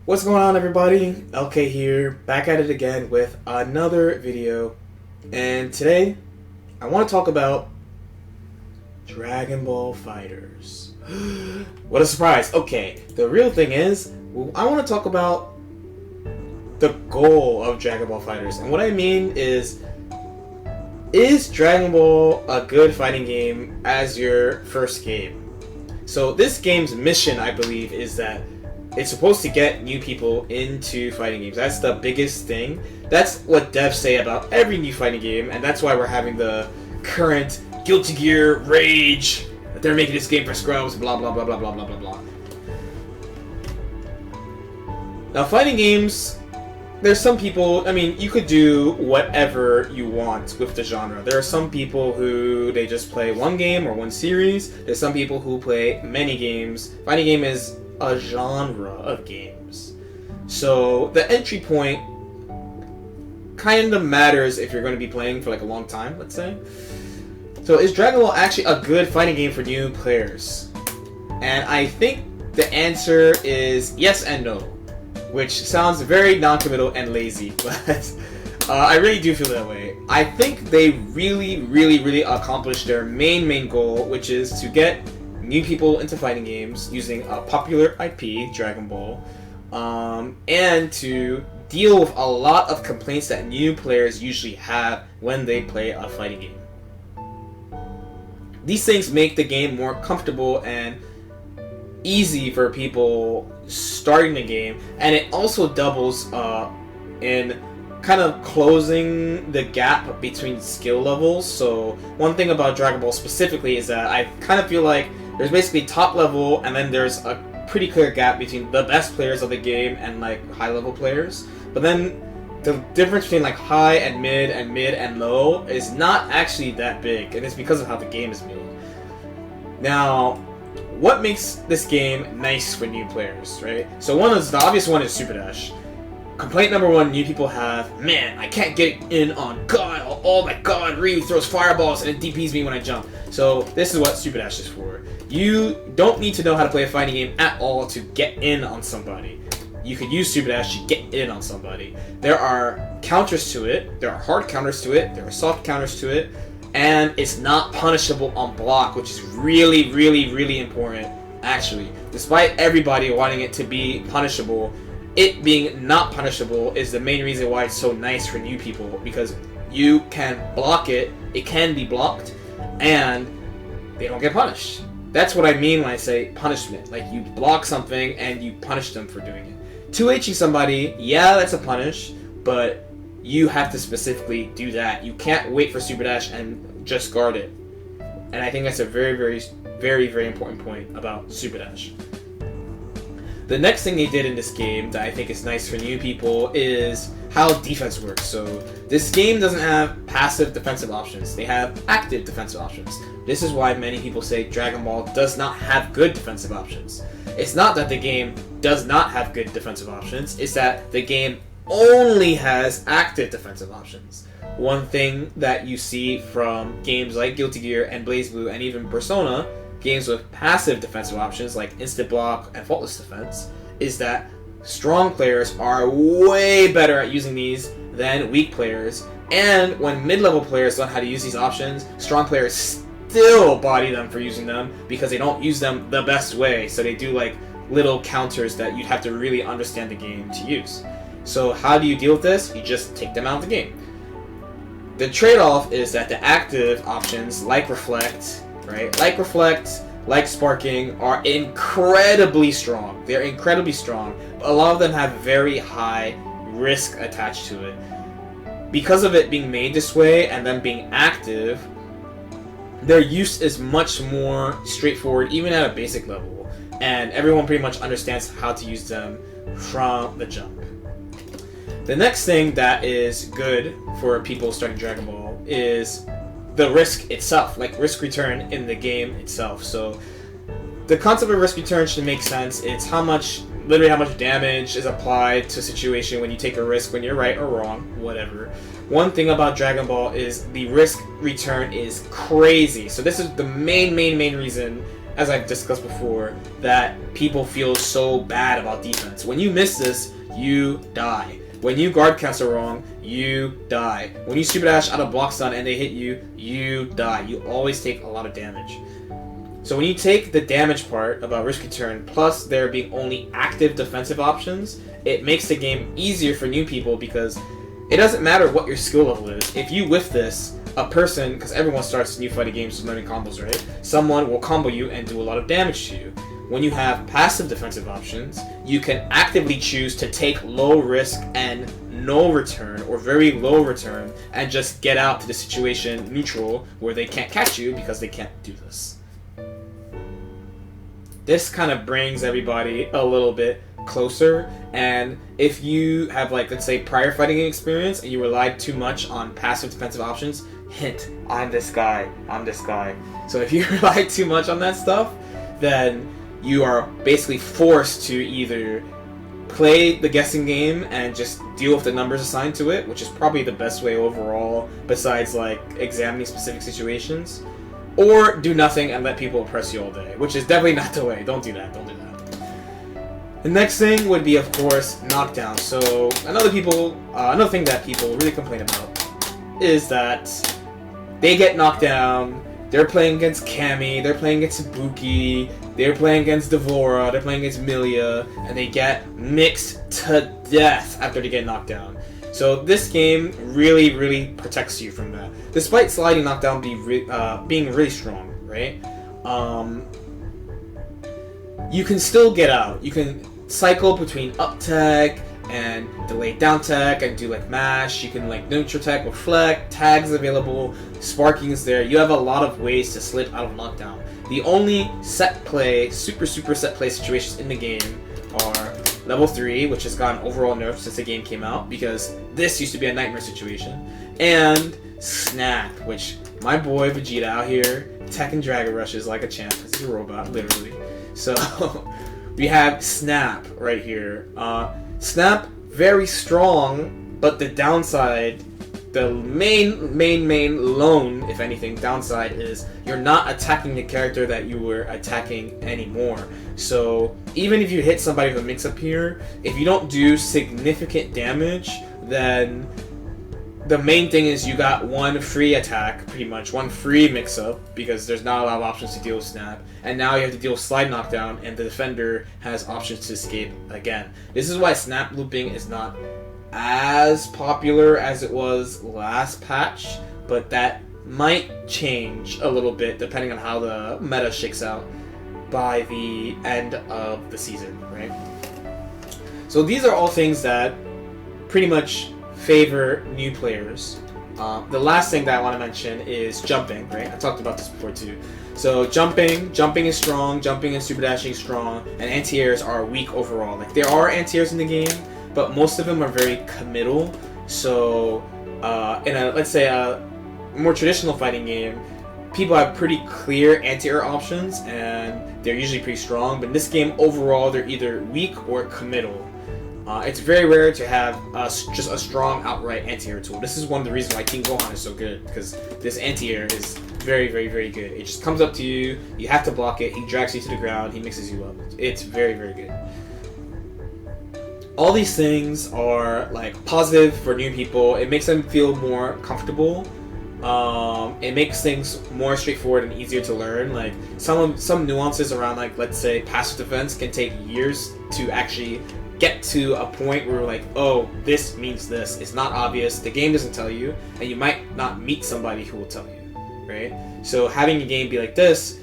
What's going on, everybody? LK here, back at it again with another video. And today, I want to talk about Dragon Ball Fighters. What a surprise. Okay, the real thing is, I want to talk about the goal of Dragon Ball Fighters. And what I mean is Dragon Ball a good fighting game as your first game? So this game's mission, I believe, is that it's supposed to get new people into fighting games. That's the biggest thing. That's what devs say about every new fighting game, and that's why we're having the current Guilty Gear rage that they're making this game for scrubs, blah blah blah blah blah blah blah blah. Now, fighting games, there's some people, I mean, you could do whatever you want with the genre. There are some people who, they just play one game or one series. There's some people who play many games. Fighting game is a genre of games. So the entry point kind of matters if you're going to be playing for like a long time, let's say. So is Dragon Ball actually a good fighting game for new players? And I think the answer is yes and no, which sounds very non-committal and lazy, but I really do feel that way. I think they really accomplished their main goal, which is to get new people into fighting games using a popular IP, Dragon Ball, and to deal with a lot of complaints that new players usually have when they play a fighting game. These things make the game more comfortable and easy for people starting the game, and it also doubles in kind of closing the gap between skill levels. So one thing about Dragon Ball specifically is that I kind of feel like there's basically top level, and then there's a pretty clear gap between the best players of the game and like high level players. But then the difference between like high and mid and low is not actually that big, and it's because of how the game is made. Now, what makes this game nice for new players, right? So the obvious one is Super Dash. Complaint number one new people have, man, I can't get in on God. Oh my God, Ryu throws fireballs and it DPs me when I jump. So this is what Super Dash is for. You don't need to know how to play a fighting game at all to get in on somebody. You could use Super Dash to get in on somebody. There are counters to it. There are hard counters to it. There are soft counters to it. And it's not punishable on block, which is really important, actually. Despite everybody wanting it to be punishable, it being not punishable is the main reason why it's so nice for new people, because you can block it, it can be blocked, and they don't get punished. That's what I mean when I say punishment. Like, you block something and you punish them for doing it. 2Hing somebody, yeah, that's a punish, but you have to specifically do that. You can't wait for Super Dash and just guard it. And I think that's a very important point about Super Dash. The next thing they did in this game that I think is nice for new people is how defense works. So this game doesn't have passive defensive options. They have active defensive options. This is why many people say Dragon Ball does not have good defensive options. It's not that the game does not have good defensive options. It's that the game only has active defensive options. One thing that you see from games like Guilty Gear and BlazBlue and even Persona, games with passive defensive options like instant block and faultless defense, is that strong players are way better at using these than weak players. And when mid-level players learn how to use these options, strong players still body them for using them because they don't use them the best way. So they do like little counters that you'd have to really understand the game to use. So how do you deal with this? You just take them out of the game. The trade-off is that the active options, like Reflect, right? Like Reflect, like Sparking, are incredibly strong. They're incredibly strong. A lot of them have very high risk attached to it. Because of it being made this way and them being active, their use is much more straightforward, even at a basic level. And everyone pretty much understands how to use them from the jump. The next thing that is good for people starting Dragon Ball is the risk itself, like risk return in the game itself. So the concept of risk return should make sense. It's literally how much damage is applied to a situation when you take a risk, when you're right or wrong, whatever. One thing about Dragon Ball is the risk return is crazy. So this is the main reason as I've discussed before, that people feel so bad about defense. When you miss this, you die. When you guard cancel wrong, you die. When you super dash out of block stun and they hit you, you die. You always take a lot of damage. So when you take the damage part about risky turn, plus there being only active defensive options, it makes the game easier for new people because it doesn't matter what your skill level is. If you whiff this, a person, because everyone starts new fighting games with learning combos, right? Someone will combo you and do a lot of damage to you. When you have passive defensive options, you can actively choose to take low risk and no return, or very low return, and just get out to the situation neutral where they can't catch you because they can't do this. This kind of brings everybody a little bit closer, and if you have, like, let's say prior fighting experience and you relied too much on passive defensive options, hint, I'm this guy. So if you rely too much on that stuff, then you are basically forced to either play the guessing game and just deal with the numbers assigned to it, which is probably the best way overall besides like examining specific situations, or do nothing and let people oppress you all day, which is definitely not the way. Don't do that. The next thing would be, of course, knockdown. So another thing that people really complain about is that they get knocked down. They're playing against Cammy, they're playing against Ibuki, they're playing against Devora, they're playing against Milia, and they get mixed to death after they get knocked down. So this game really, really protects you from that. Despite sliding knockdown being really strong, right? You can still get out. You can cycle between up tech and delayed down tech and do like mash. You can like neutral tech, reflect, tags available, sparking is there. You have a lot of ways to slip out of knockdown. The only set play, super set play situations in the game are level 3, which has gotten overall nerfed since the game came out, because this used to be a nightmare situation, and snap, which my boy Vegeta out here tech and Dragon rushes like a champ because he's a robot, literally. So we have snap right here. Snap, very strong, but the downside, the main lone, if anything, downside is you're not attacking the character that you were attacking anymore. So even if you hit somebody with a mix-up here, if you don't do significant damage, then the main thing is you got one free attack, pretty much, one free mix-up, because there's not a lot of options to deal with snap, and now you have to deal with slide knockdown, and the defender has options to escape again. This is why snap looping is not as popular as it was last patch, but that might change a little bit depending on how the meta shakes out by the end of the season, right? So these are all things that pretty much favor new players. The last thing that I want to mention is jumping, right? I talked about this before too. So jumping is strong, jumping and super dashing is strong, and anti-airs are weak overall. Like, there are anti-airs in the game, but most of them are very committal. So in a, let's say, a more traditional fighting game, people have pretty clear anti-air options, and they're usually pretty strong. But in this game, overall, they're either weak or committal. It's very rare to have just a strong outright anti-air tool. This is one of the reasons why King Gohan is so good, because this anti-air is very good. It just comes up to you, you have to block it, he drags you to the ground, he mixes you up. It's very good. All these things are like positive for new people. It makes them feel more comfortable. It makes things more straightforward and easier to learn. Like some nuances around, like, let's say passive defense can take years to actually get to a point where we're like, oh, this means this. It's not obvious, the game doesn't tell you, and you might not meet somebody who will tell you, right? So having a game be like this,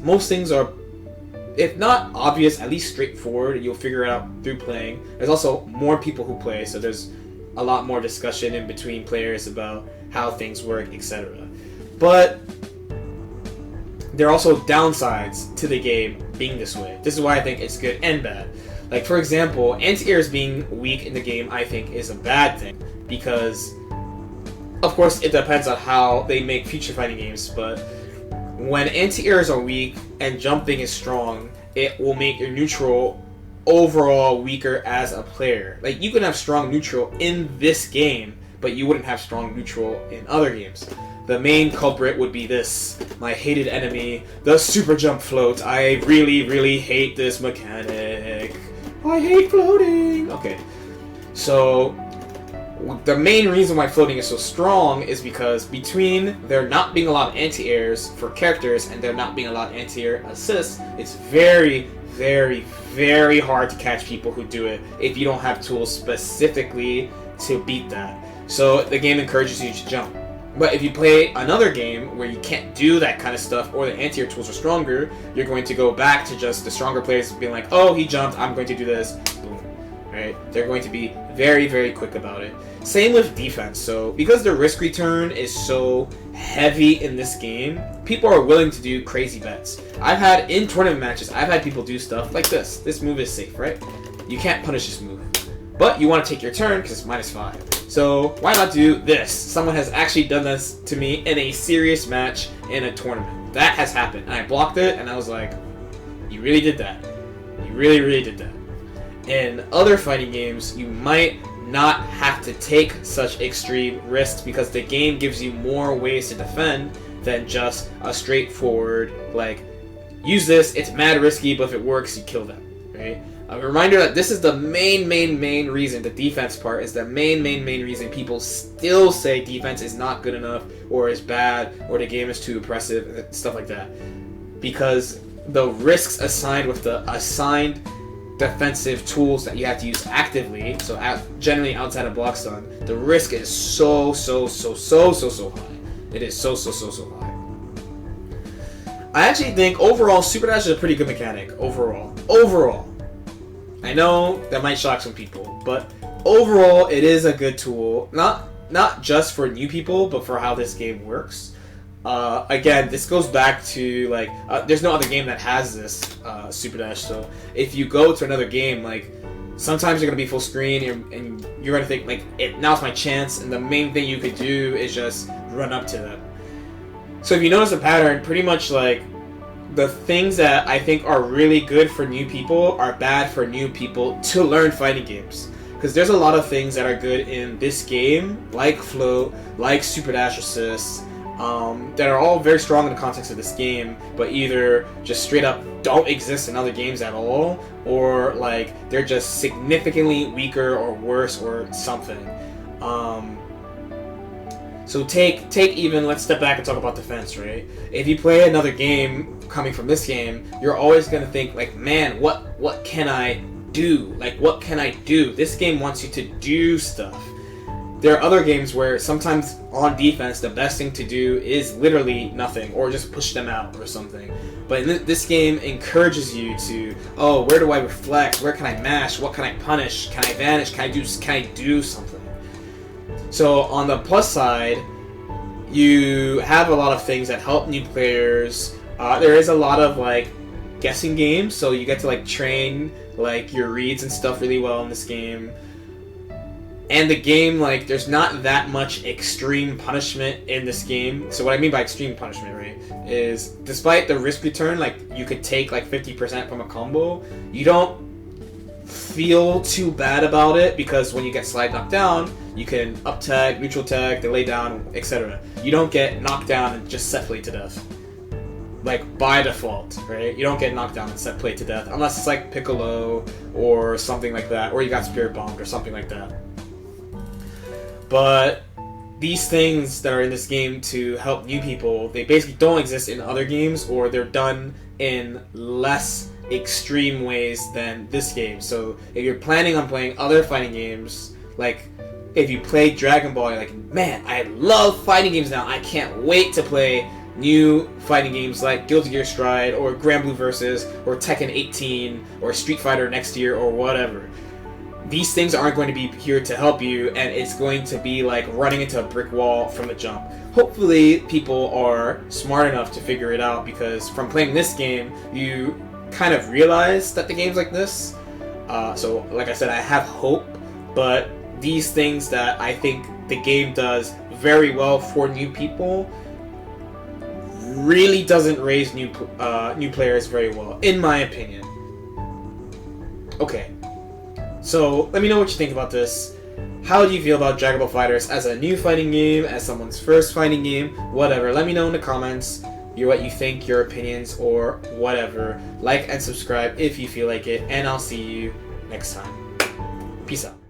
most things are, if not obvious, at least straightforward, and you'll figure it out through playing. There's also more people who play, so there's a lot more discussion in between players about how things work, etc. But there are also downsides to the game being this way. This is why I think it's good and bad. Like, for example, anti-airs being weak in the game, I think, is a bad thing, because, of course, it depends on how they make future fighting games, but when anti-airs are weak and jumping is strong, it will make your neutral overall weaker as a player. Like, you can have strong neutral in this game, but you wouldn't have strong neutral in other games. the main culprit would be this, my hated enemy, the super jump float. I really hate this mechanic. I hate floating. Okay, so the main reason why floating is so strong is because between there not being a lot of anti-airs for characters and there not being a lot of anti-air assists, it's very hard to catch people who do it if you don't have tools specifically to beat that. So the game encourages you to jump. But if you play another game where you can't do that kind of stuff or the anti-air tools are stronger, you're going to go back to just the stronger players being like, oh, he jumped, I'm going to do this. Boom. Right? They're going to be very quick about it. Same with defense. So because the risk return is so heavy in this game, people are willing to do crazy bets. I've had, in tournament matches, I've had people do stuff like this. This move is safe, right? You can't punish this move. But you want to take your turn because it's -5. So why not do this? Someone has actually done this to me in a serious match in a tournament. That has happened. And I blocked it and I was like, you really did that. You really did that. In other fighting games, you might not have to take such extreme risks because the game gives you more ways to defend than just a straightforward, like, use this, it's mad risky, but if it works, you kill them, right? A reminder that this is the main reason, the defense part is the main reason people still say defense is not good enough, or is bad, or the game is too oppressive, stuff like that. Because the risks assigned with the assigned defensive tools that you have to use actively, so generally outside of block stun, the risk is so high. It is so high. I actually think overall Super Dash is a pretty good mechanic. Overall. I know that might shock some people, but overall it is a good tool. Not just for new people, but for how this game works. Again, this goes back to, like, there's no other game that has this Super Dash, so if you go to another game, like, sometimes you're going to be full screen, and you're going to think, like, now's my chance, and the main thing you could do is just run up to them. So if you notice a pattern, pretty much, like, the things that I think are really good for new people are bad for new people to learn fighting games. Because there's a lot of things that are good in this game, like float, like Super Dash assists, that are all very strong in the context of this game, but either just straight up don't exist in other games at all, or like they're just significantly weaker or worse or something. So take even, let's step back and talk about defense, right? If you play another game coming from this game, you're always gonna think like, man, what can I do? Like, what can I do? This game wants you to do stuff. There are other games where sometimes on defense, the best thing to do is literally nothing, or just push them out or something. But this game encourages you to, oh, where do I reflect? Where can I mash? What can I punish? Can I vanish? Can I do something? So on the plus side, you have a lot of things that help new players. There is a lot of, like, guessing games, so you get to, like, train, like, your reads and stuff really well in this game. And the game, like, there's not that much extreme punishment in this game. So what I mean by extreme punishment, right, is despite the risk return, like, you could take, like, 50% from a combo, you don't feel too bad about it, because when you get slide knocked down, you can up tag, neutral tag, delay down, etc. You don't get knocked down and just set play to death. Like, by default, right? You don't get knocked down and set play to death, unless it's like Piccolo or something like that, or you got Spirit Bombed or something like that. But these things that are in this game to help new people, they basically don't exist in other games, or they're done in less extreme ways than this game. So if you're planning on playing other fighting games, like if you play Dragon Ball, you're like, man, I love fighting games now. I can't wait to play new fighting games like Guilty Gear Stride or Grand Blue Versus or Tekken 18 or Street Fighter next year or whatever. These things aren't going to be here to help you, and it's going to be like running into a brick wall from the jump. Hopefully people are smart enough to figure it out, because from playing this game, you kind of realize that the game's like this. So like I said, I have hope, but these things that I think the game does very well for new people really doesn't raise new players very well, in my opinion. Okay, so let me know what you think about this. How do you feel about Dragon Ball FighterZ as a new fighting game, as someone's first fighting game, whatever. Let me know in the comments what you think, your opinions, or whatever. Like and subscribe if you feel like it, and I'll see you next time. Peace out.